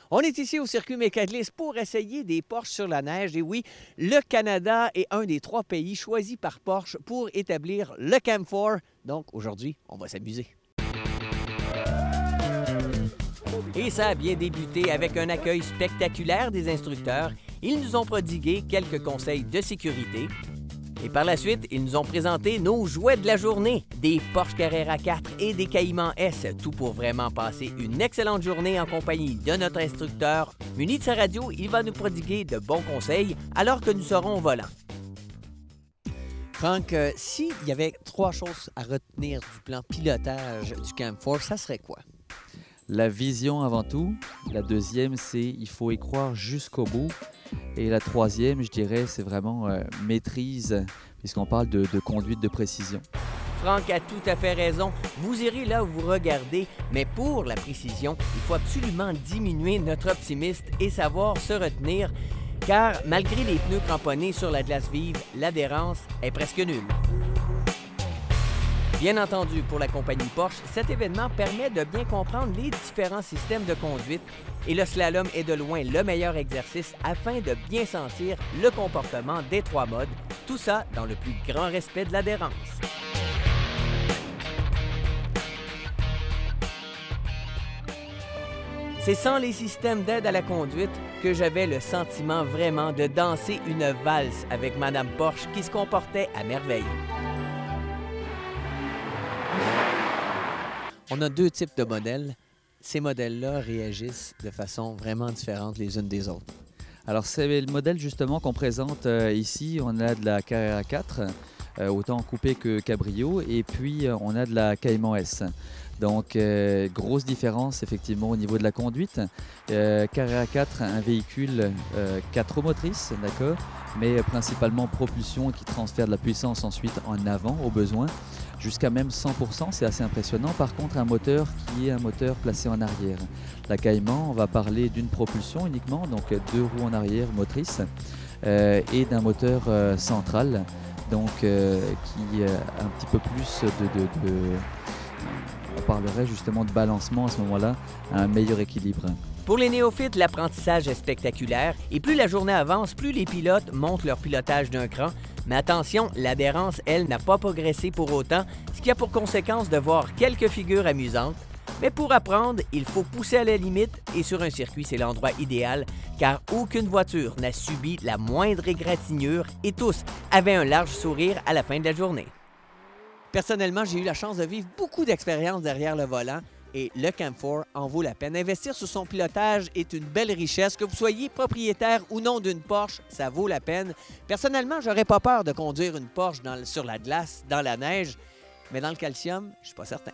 On est ici au circuit Mécanisme pour essayer des Porsche sur la neige. Et oui, le Canada est un des 3 pays choisis par Porsche pour établir le Cam4. Donc aujourd'hui, on va s'amuser. Et ça a bien débuté avec un accueil spectaculaire des instructeurs. Ils nous ont prodigué quelques conseils de sécurité. Et par la suite, ils nous ont présenté nos jouets de la journée, des Porsche Carrera 4 et des Cayman S, tout pour vraiment passer une excellente journée en compagnie de notre instructeur. Muni de sa radio, il va nous prodiguer de bons conseils alors que nous serons au volant. Franck, s'il y avait 3 choses à retenir du plan pilotage du Cam4, ça serait quoi? La vision avant tout. La deuxième, c'est il faut y croire jusqu'au bout. Et la troisième, je dirais, c'est vraiment maîtrise, puisqu'on parle de conduite de précision. Franck a tout à fait raison. Vous irez là où vous regardez, mais pour la précision, il faut absolument diminuer notre optimisme et savoir se retenir, car malgré les pneus cramponnés sur la glace vive, l'adhérence est presque nulle. Bien entendu, pour la compagnie Porsche, cet événement permet de bien comprendre les différents systèmes de conduite et le slalom est de loin le meilleur exercice afin de bien sentir le comportement des 3 modes, tout ça dans le plus grand respect de l'adhérence. C'est sans les systèmes d'aide à la conduite que j'avais le sentiment vraiment de danser une valse avec Madame Porsche qui se comportait à merveille. On a 2 types de modèles. Ces modèles-là réagissent de façon vraiment différente les unes des autres. Alors, c'est le modèle justement qu'on présente ici. On a de la Carrera 4, autant coupé que cabrio, et puis on a de la Cayman S. Donc, grosse différence effectivement au niveau de la conduite. Carrera 4, un véhicule 4 roues motrices, d'accord, mais principalement propulsion qui transfère de la puissance ensuite en avant au besoin, jusqu'à même 100%, c'est assez impressionnant. Par contre, un moteur qui est un moteur placé en arrière. La Cayman, on va parler d'une propulsion uniquement, donc 2 roues en arrière motrices, et d'un moteur central, donc qui a un petit peu plus on parlerait justement de balancement à ce moment-là, un meilleur équilibre. Pour les néophytes, l'apprentissage est spectaculaire et plus la journée avance, plus les pilotes montent leur pilotage d'un cran. Mais attention, l'adhérence, elle, n'a pas progressé pour autant, ce qui a pour conséquence de voir quelques figures amusantes. Mais pour apprendre, il faut pousser à la limite et sur un circuit, c'est l'endroit idéal car aucune voiture n'a subi la moindre égratignure et tous avaient un large sourire à la fin de la journée. Personnellement, j'ai eu la chance de vivre beaucoup d'expériences derrière le volant et le Cam4 en vaut la peine. Investir sur son pilotage est une belle richesse. Que vous soyez propriétaire ou non d'une Porsche, ça vaut la peine. Personnellement, j'aurais pas peur de conduire une Porsche sur la glace, dans la neige, mais dans le calcium, je suis pas certain.